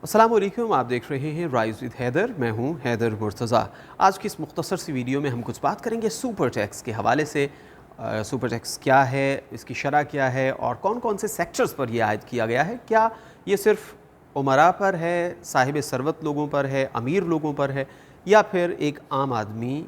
अस्सलाम वालेकुम, आप देख रहे हैं राइज विद हैदर। मैं हूं हैदर मुर्तज़ा। आज की इस मुख्तसर सी वीडियो में हम कुछ बात करेंगे सुपर टैक्स के हवाले से। सुपर टैक्स क्या है, इसकी शरह क्या है और कौन कौन से सेक्टर्स पर यह आयद किया गया है। क्या ये सिर्फ उमरा पर है, साहिब सरवत लोगों पर है, अमीर लोगों पर है, या फिर एक आम आदमी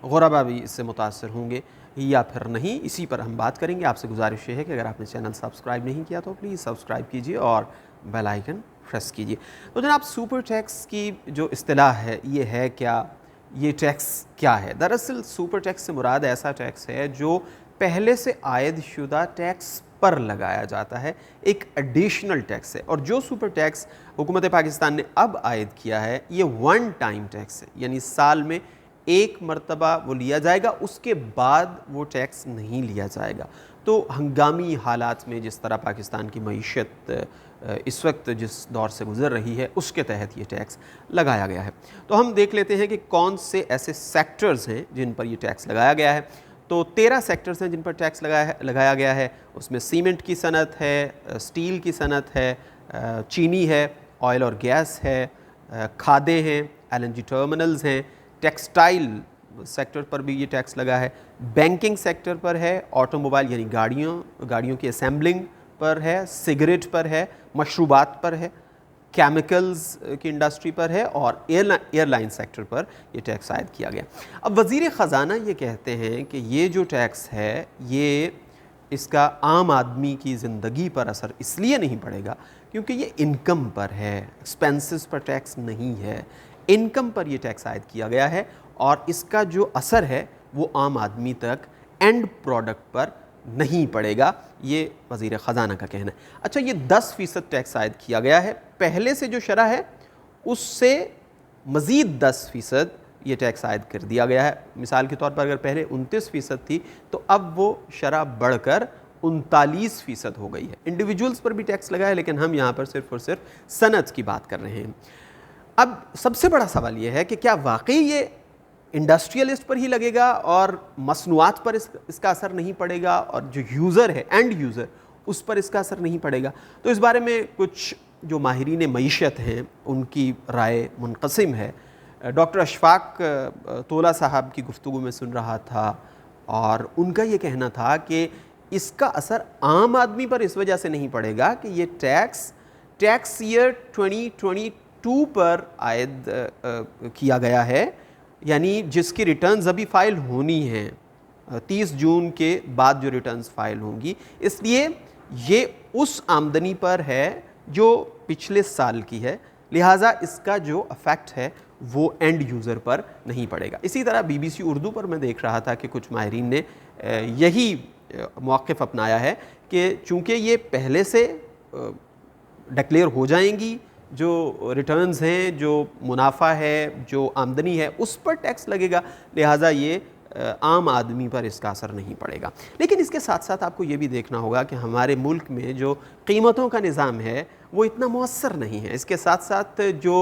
गुरबा भी इससे मुतासर होंगे या फिर नहीं। इसी पर हम बात करेंगे। आपसे गुजारिश है कि अगर आपने चैनल सब्सक्राइब नहीं किया तो प्लीज़ सब्सक्राइब कीजिए और बेल आइकन प्रेस कीजिए। तो जनाब, सुपर टैक्स की जो इस्तिलाह है ये है क्या, ये टैक्स क्या है? दरअसल सुपर टैक्स से मुराद ऐसा टैक्स है जो पहले से आयद शुदा टैक्स पर लगाया जाता है, एक एडिशनल टैक्स है। और जो सुपर टैक्स हुकूमत पाकिस्तान ने अब आयद किया है ये वन टाइम टैक्स है, यानी साल में एक मरतबा वो लिया जाएगा, उसके बाद वो टैक्स नहीं लिया जाएगा। तो हंगामी हालात में जिस तरह पाकिस्तान की मईशत इस वक्त जिस दौर से गुज़र रही है उसके तहत ये टैक्स लगाया गया है। तो हम देख लेते हैं कि कौन से ऐसे सेक्टर्स हैं जिन पर ये टैक्स लगाया गया है। तो 13 सेक्टर्स हैं जिन पर टैक्स लगाया गया है। उसमें सीमेंट की सनत है, स्टील की सनत है, चीनी है, ऑयल और गैस है, खादें हैं, LNG टर्मिनल्स हैं, टेक्सटाइल सेक्टर पर भी ये टैक्स लगा है, बैंकिंग सेक्टर पर है, ऑटोमोबाइल यानी गाड़ियों की असेंबलिंग पर है, सिगरेट पर है, मशरूबात पर है, केमिकल्स की इंडस्ट्री पर है और एयरलाइन सेक्टर पर ये टैक्स आयद किया गया। अब वज़ीर ख़ज़ाना ये कहते हैं कि ये जो टैक्स है ये इसका आम आदमी की ज़िंदगी पर असर इसलिए नहीं पड़ेगा क्योंकि ये इनकम पर है, एक्सपेंसेस पर टैक्स नहीं है, इनकम पर ये टैक्स आयद किया गया है और इसका जो असर है वो आम आदमी तक एंड प्रोडक्ट पर नहीं पड़ेगा। ये वज़ीर ख़ज़ाना का कहना है। अच्छा, ये 10% टैक्स आयद किया गया है, पहले से जो शरह है उससे मज़ीद 10% ये टैक्स आयद कर दिया गया है। मिसाल के तौर पर अगर पहले 29% थी तो अब वो शरह बढ़कर 39% हो गई है। इंडिविजुअल्स पर भी टैक्स लगा है, लेकिन हम यहाँ पर सिर्फ़ और सिर्फ सनत की बात कर रहे हैं। अब सबसे बड़ा सवाल ये है कि क्या वाकई ये इंडस्ट्रियलिस्ट पर ही लगेगा और मसनूआत पर इसका असर नहीं पड़ेगा और जो यूज़र है, एंड यूज़र, उस पर इसका असर नहीं पड़ेगा? तो इस बारे में कुछ जो माहिरीन मईशत हैं उनकी राय मुनक़सिम है। डॉक्टर अशफाक तोला साहब की गुफ्तगू में सुन रहा था और उनका ये कहना था कि इसका असर आम आदमी पर इस वजह से नहीं पड़ेगा कि ये टैक्स ईयर 2022 पर आयद किया गया है, यानी जिसकी रिटर्न्स अभी फ़ाइल होनी हैं 30 जून के बाद जो रिटर्न्स फ़ाइल होंगी, इसलिए ये उस आमदनी पर है जो पिछले साल की है, लिहाजा इसका जो अफेक्ट है वो एंड यूज़र पर नहीं पड़ेगा। इसी तरह BBC उर्दू पर मैं देख रहा था कि कुछ माहिरीन ने यही मौक़िफ़ अपनाया है कि चूँकि ये पहले से डिक्लेयर हो जाएंगी, जो रिटर्न्स हैं, जो मुनाफा है, जो आमदनी है, उस पर टैक्स लगेगा, लिहाजा ये आम आदमी पर इसका असर नहीं पड़ेगा। लेकिन इसके साथ साथ आपको ये भी देखना होगा कि हमारे मुल्क में जो कीमतों का निज़ाम है वो इतना मौसर नहीं है। इसके साथ साथ जो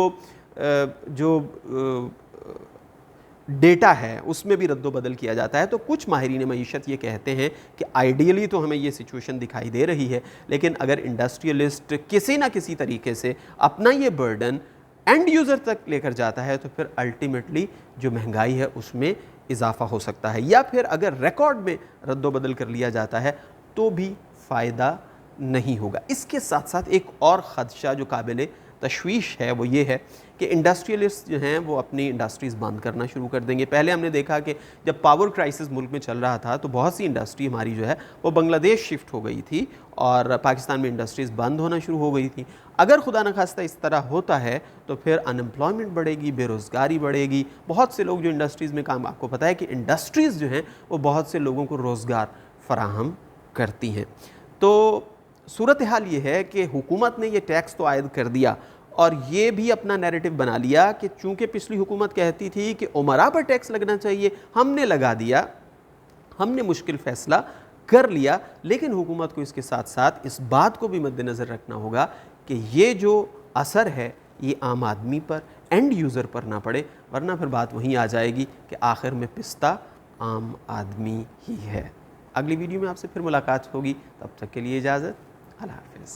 डेटा है उसमें भी रद्दोबदल किया जाता है। तो कुछ माहिरीन मईशत ये कहते हैं कि आइडियली तो हमें ये सिचुएशन दिखाई दे रही है, लेकिन अगर इंडस्ट्रियलिस्ट किसी ना किसी तरीके से अपना ये बर्डन एंड यूज़र तक लेकर जाता है तो फिर अल्टीमेटली जो महंगाई है उसमें इजाफ़ा हो सकता है, या फिर अगर रिकॉर्ड में रद्दोबदल कर लिया जाता है तो भी फ़ायदा नहीं होगा। इसके साथ साथ एक और ख़दशा जो काबिल तशवीश है वो ये है कि इंडस्ट्रियलिस्ट जो हैं वो अपनी इंडस्ट्रीज़ बंद करना शुरू कर देंगे। पहले हमने देखा कि जब पावर क्राइसिस मुल्क में चल रहा था तो बहुत सी इंडस्ट्री हमारी जो है वो बांग्लादेश शिफ्ट हो गई थी और पाकिस्तान में इंडस्ट्रीज़ बंद होना शुरू हो गई थी। अगर खुदा न खास्ता इस तरह होता है तो फिर अनएम्प्लॉयमेंट बढ़ेगी, बेरोज़गारी बढ़ेगी। बहुत से लोग जो इंडस्ट्रीज़ में काम, आपको पता है कि इंडस्ट्रीज़ जो हैं वो बहुत से लोगों को रोज़गार फराहम करती हैं। तो सूरत हाल ये है कि हुकूमत ने ये टैक्स तो आयद कर दिया और ये भी अपना नैरेटिव बना लिया कि चूँकि पिछली हुकूमत कहती थी कि उमरा पर टैक्स लगना चाहिए, हमने लगा दिया, हमने मुश्किल फ़ैसला कर लिया। लेकिन हुकूमत को इसके साथ साथ इस बात को भी मद्देनज़र रखना होगा कि ये जो असर है ये आम आदमी पर, एंड यूज़र पर ना पड़े, वरना फिर बात वहीं आ जाएगी कि आखिर में पिस्ता आम आदमी ही है। अगली वीडियो में आपसे फिर मुलाकात होगी, तब तक के लिए इजाज़त, अल्लाह हाफ़िज़।